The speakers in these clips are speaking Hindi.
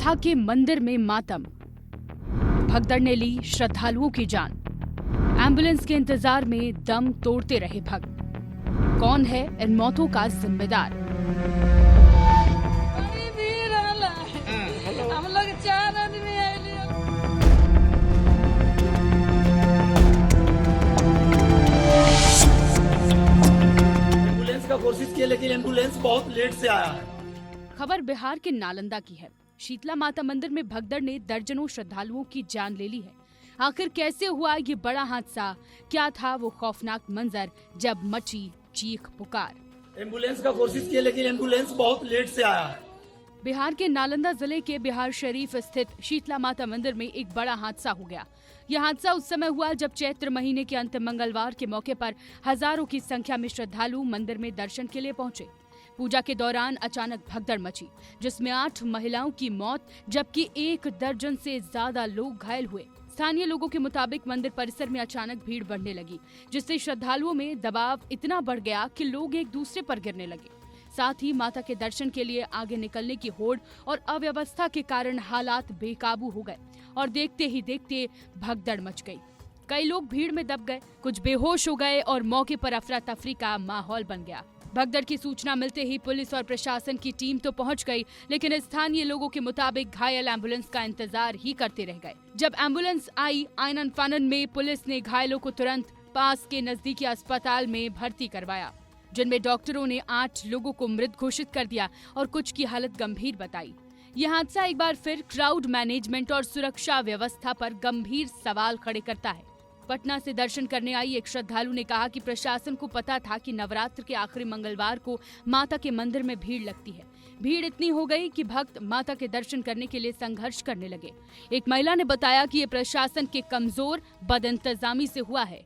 माता के मंदिर में मातम, भगदड़ ने ली श्रद्धालुओं की जान। एम्बुलेंस के इंतजार में दम तोड़ते रहे भक्त। कौन है इन मौतों का जिम्मेदार? हम लोग 4 आदमी आए। एम्बुलेंस का कोशिश किया लेकिन एम्बुलेंस बहुत लेट से आया है। खबर बिहार के नालंदा की है। शीतला माता मंदिर में भगदड़ ने दर्जनों श्रद्धालुओं की जान ले ली है। आखिर कैसे हुआ ये बड़ा हादसा? क्या था वो खौफनाक मंजर जब मची चीख पुकार? एम्बुलेंस का कोशिश किया लेकिन एम्बुलेंस बहुत लेट से आया है। बिहार के नालंदा जिले के बिहार शरीफ स्थित शीतला माता मंदिर में एक बड़ा हादसा हो गया। यह हादसा उस समय हुआ जब चैत्र महीने के अंतिम मंगलवार के मौके पर हजारों की संख्या में श्रद्धालु मंदिर में दर्शन के लिए पहुंचे। पूजा के दौरान अचानक भगदड़ मची, जिसमें 8 महिलाओं की मौत जबकि 1 दर्जन से ज्यादा लोग घायल हुए। स्थानीय लोगों के मुताबिक मंदिर परिसर में अचानक भीड़ बढ़ने लगी, जिससे श्रद्धालुओं में दबाव इतना बढ़ गया कि लोग एक दूसरे पर गिरने लगे। साथ ही माता के दर्शन के लिए आगे निकलने की होड़ और अव्यवस्था के कारण हालात बेकाबू हो गए और देखते ही देखते भगदड़ मच गई। कई लोग भीड़ में दब गए, कुछ बेहोश हो गए और मौके पर अफरा तफरी का माहौल बन गया। भगदड़ की सूचना मिलते ही पुलिस और प्रशासन की टीम तो पहुंच गई, लेकिन स्थानीय लोगों के मुताबिक घायल एम्बुलेंस का इंतजार ही करते रह गए। जब एम्बुलेंस आई आनन फानन में, पुलिस ने घायलों को तुरंत पास के नजदीकी अस्पताल में भर्ती करवाया, जिनमें डॉक्टरों ने 8 लोगों को मृत घोषित कर दिया और कुछ की हालत गंभीर बताई। यह हादसा एक बार फिर क्राउड मैनेजमेंट और सुरक्षा व्यवस्था पर गंभीर सवाल खड़े करता है। पटना से दर्शन करने आई एक श्रद्धालु ने कहा कि प्रशासन को पता था कि नवरात्र के आखिरी मंगलवार को माता के मंदिर में भीड़ लगती है। भीड़ इतनी हो गई कि भक्त माता के दर्शन करने के लिए संघर्ष करने लगे। एक महिला ने बताया कि ये प्रशासन के कमजोर बदइंतजामी से हुआ है।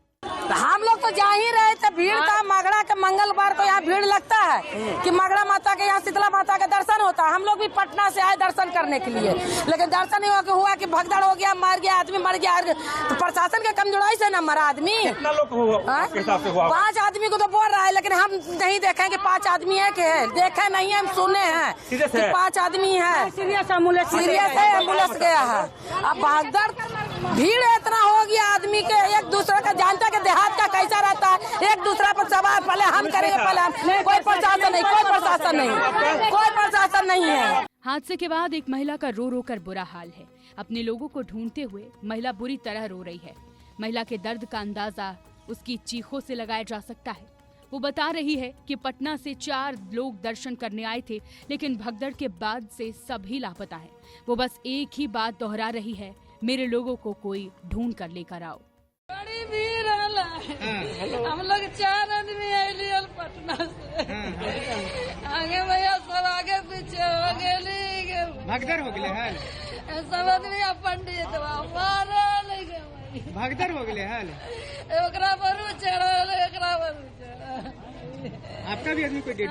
हम लोग तो जा ही रहे थे, भीड़ था। मगड़ा के मंगलवार को यहाँ भीड़ लगता है कि मगड़ा माता के यहाँ शीतला माता का दर्शन होता है। हम लोग भी पटना से आए दर्शन करने के लिए, लेकिन दर्शन ही हुआ कि भगदड़ हो गया, मर गया आदमी, मर गया। तो प्रशासन के कमजोरी से न मरा आदमी। कितना लोग हुआ? 5 आदमी को तो बोल रहा है, लेकिन हम नहीं देखे कि 5 आदमी है कि है। देखे नहीं है, हम सुने हैं कि 5 आदमी है। सीरियस है, एम्बुलेंस गया है। अब भगदड़ भीड़ इतना हो गया आदमी के, एक दूसरे का जानता के देहात का कैसा रहता है, एक दूसरे पर सवाल पहले हम करेंगे, पहले हम। कोई प्रशासन नहीं, कोई प्रशासन नहीं, कोई प्रशासन नहीं है। हादसे के बाद एक महिला का रो रो कर बुरा हाल है। अपने लोगों को ढूंढते हुए महिला बुरी तरह रो रही है। महिला के दर्द का अंदाजा उसकी चीखों से लगाया जा सकता है। वो बता रही है कि पटना से 4 लोग दर्शन करने आए थे, लेकिन भगदड़ के बाद से सभी लापता है। वो बस एक ही बात दोहरा रही है, मेरे लोगों को कोई ढूंढ कर लेकर आओ। बड़ी भीड़ हम लोग 4 आदमी आए पटना से। आगे भैया सब आगे पीछे हो गए, भगदड़ हो गए हाल। सब आदमी पंडित भगदड़ हो गए हाल। एकरा पर चढ़ल, एकरा पर आपका भी आदमी कोई डेट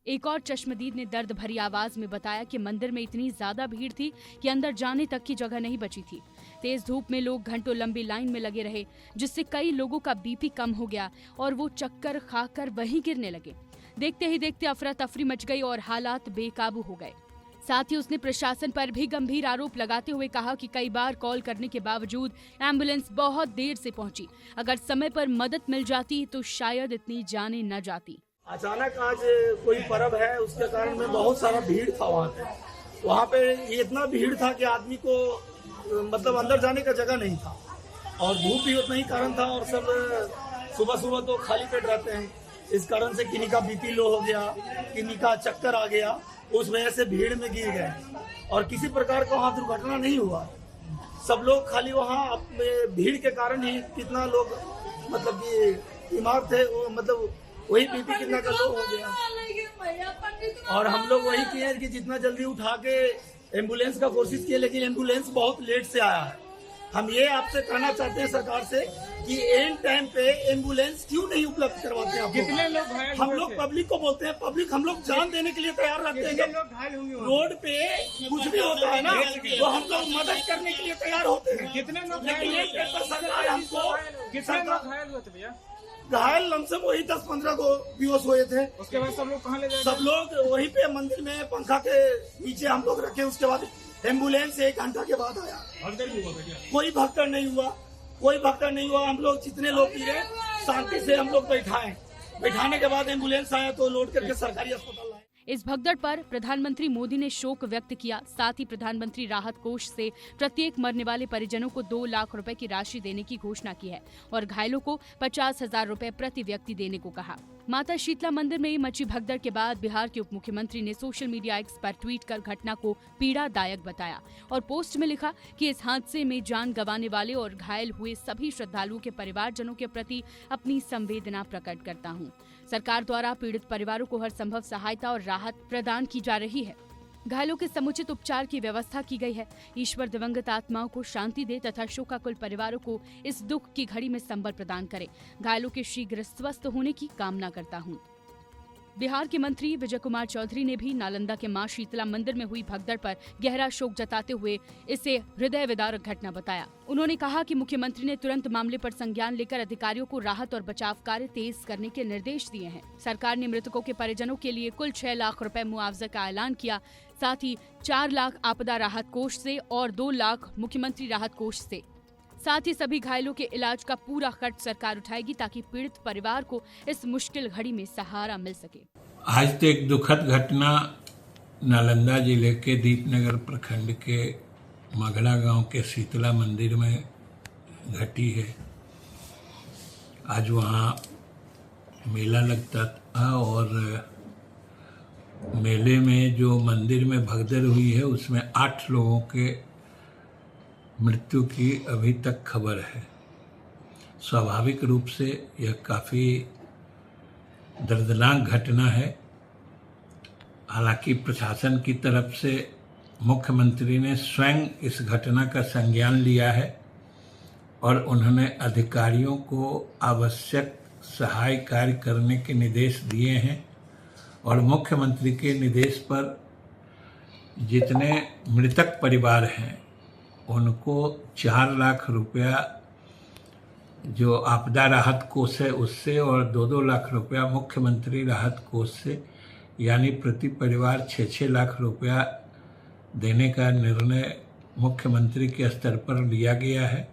एक और चश्मदीद ने दर्द भरी आवाज में बताया कि मंदिर में इतनी ज्यादा भीड़ थी कि अंदर जाने तक की जगह नहीं बची थी। तेज धूप में लोग घंटों लंबी लाइन में लगे रहे, जिससे कई लोगों का बीपी कम हो गया और वो चक्कर खाकर वहीं गिरने लगे। देखते ही देखते अफरा तफरी मच गई और हालात बेकाबू हो गए। साथ ही उसने प्रशासन पर भी गंभीर आरोप लगाते हुए कहा कि कई बार कॉल करने के बावजूद एम्बुलेंस बहुत देर से पहुंची। अगर समय पर मदद मिल जाती तो शायद इतनी जानें न जाती। अचानक आज कोई पर्व है, उसके कारण में बहुत सारा भीड़ था वहाँ पे इतना भीड़ था कि आदमी को मतलब अंदर जाने का जगह नहीं था और धूप भी उतना ही कारण था और सब सुबह सुबह तो खाली पेट रहते हैं। इस कारण से किन्हीं का बीपी लो हो गया, किन्हीं का चक्कर आ गया, उस वजह से भीड़ में गिर गए और किसी प्रकार का वहाँ दुर्घटना नहीं हुआ। सब लोग खाली वहाँ भीड़ के कारण ही कितना लोग मतलब कि बीमार थे, मतलब वही बीपी कितना का लो हो गया और हम लोग वही किए कि जितना जल्दी उठा के एम्बुलेंस का कोशिश किए, लेकिन एम्बुलेंस बहुत लेट से आया है। हम ये आपसे कहना चाहते हैं सरकार से कि एंड टाइम पे एम्बुलेंस क्यों नहीं उपलब्ध करवाते हैं? कितने लोग घायल हुए? हम लोग पब्लिक को बोलते हैं, पब्लिक हम लोग जान देने के लिए तैयार रहते हैं। लोग घायल होंगे रोड पे कुछ भी होता है ना, तो हम लोग मदद करने के लिए तैयार होते हैं। कितने लोग लेकिन ये सरकार हमको कितने लोग घायल हुए थे भैया? घायल लमसम वही 10-15 को बेहोश हुए थे। उसके बाद सब लोग कहाँ ले गए? सब लोग वहीं पे मंदिर में पंखा के नीचे हम लोग रखे। उसके बाद एम्बुलेंस 1 घंटा के बाद आया। कोई भगदड़ नहीं हुआ, कोई भगदड़ नहीं हुआ। हम लोग जितने लोग गिरे शांति से हम लोग बैठाने के बाद एम्बुलेंस आया तो लोड करके सरकारी अस्पताल लाए। इस भगदड़ पर प्रधानमंत्री मोदी ने शोक व्यक्त किया। साथ ही प्रधानमंत्री राहत कोष से प्रत्येक मरने वाले परिजनों को 2 लाख रुपए की राशि देने की घोषणा की है और घायलों को 50,000 रुपए प्रति व्यक्ति देने को कहा। माता शीतला मंदिर में मची भगदड़ के बाद बिहार के उप मुख्यमंत्री ने सोशल मीडिया एक्स पर ट्वीट कर घटना को पीड़ादायक बताया और पोस्ट में लिखा कि इस हादसे में जान गंवाने वाले और घायल हुए सभी श्रद्धालुओं के परिवारजनों के प्रति अपनी संवेदना प्रकट करता हूं। सरकार द्वारा पीड़ित परिवारों को हर संभव सहायता और राहत प्रदान की जा रही है। घायलों के समुचित उपचार की व्यवस्था की गई है। ईश्वर दिवंगत आत्माओं को शांति दे तथा शोकाकुल परिवारों को इस दुख की घड़ी में संबल प्रदान करे। घायलों के शीघ्र स्वस्थ होने की कामना करता हूं। बिहार के मंत्री विजय कुमार चौधरी ने भी नालंदा के मां शीतला मंदिर में हुई भगदड़ पर गहरा शोक जताते हुए इसे हृदय विदारक घटना बताया। उन्होंने कहा कि मुख्यमंत्री ने तुरंत मामले पर संज्ञान लेकर अधिकारियों को राहत और बचाव कार्य तेज करने के निर्देश दिए हैं। सरकार ने मृतकों के परिजनों के लिए कुल 6 लाख रुपए मुआवजा का ऐलान किया। साथ ही 4 लाख आपदा राहत कोष से और 2 लाख मुख्यमंत्री राहत कोष से। साथ ही सभी घायलों के इलाज का पूरा खर्च सरकार उठाएगी ताकि पीड़ित परिवार को इस मुश्किल घड़ी में सहारा मिल सके। आज तो एक दुखद घटना नालंदा जिले के दीपनगर प्रखंड के मगड़ा गांव के शीतला मंदिर में घटी है। आज वहाँ मेला लगता था और मेले में जो मंदिर में भगदड़ हुई है उसमें 8 लोगों के मृत्यु की अभी तक खबर है। स्वाभाविक रूप से यह काफ़ी दर्दनाक घटना है। हालांकि प्रशासन की तरफ से मुख्यमंत्री ने स्वयं इस घटना का संज्ञान लिया है और उन्होंने अधिकारियों को आवश्यक सहाय कार्य करने के निर्देश दिए हैं और मुख्यमंत्री के निर्देश पर जितने मृतक परिवार हैं उनको 4 लाख रुपया जो आपदा राहत कोष है उससे और 2-2 लाख रुपया मुख्यमंत्री राहत कोष से यानी प्रति परिवार 6-6 लाख रुपया देने का निर्णय मुख्यमंत्री के स्तर पर लिया गया है।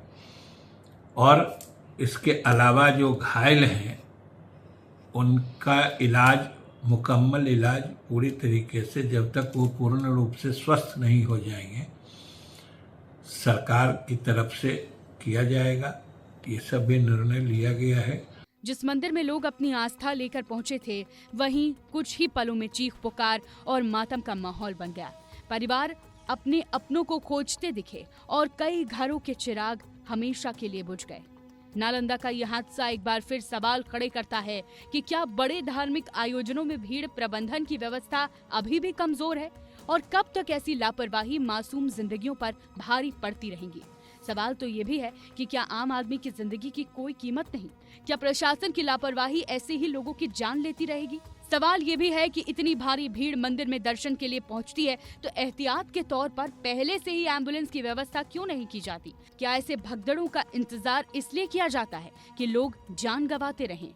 और इसके अलावा जो घायल हैं उनका इलाज, मुकम्मल इलाज पूरी तरीके से जब तक वो पूर्ण रूप से स्वस्थ नहीं हो जाएंगे सरकार की तरफ से किया जाएगा। ये सब भी निर्णय लिया गया है। जिस मंदिर में लोग अपनी आस्था लेकर पहुंचे थे वहीं कुछ ही पलों में चीख पुकार और मातम का माहौल बन गया। परिवार अपने अपनों को खोजते दिखे और कई घरों के चिराग हमेशा के लिए बुझ गए। नालंदा का यह हादसा एक बार फिर सवाल खड़े करता है कि क्या बड़े धार्मिक आयोजनों में भीड़ प्रबंधन की व्यवस्था अभी भी कमजोर है और कब तक ऐसी लापरवाही मासूम जिंदगियों पर भारी पड़ती रहेंगी। सवाल तो ये भी है कि क्या आम आदमी की जिंदगी की कोई कीमत नहीं? क्या प्रशासन की लापरवाही ऐसे ही लोगों की जान लेती रहेगी? सवाल ये भी है कि इतनी भारी भीड़ मंदिर में दर्शन के लिए पहुंचती है तो एहतियात के तौर पर पहले से ही एम्बुलेंस की व्यवस्था क्यों नहीं की जाती? क्या ऐसे भगदड़ों का इंतजार इसलिए किया जाता है कि लोग जान गंवाते रहें?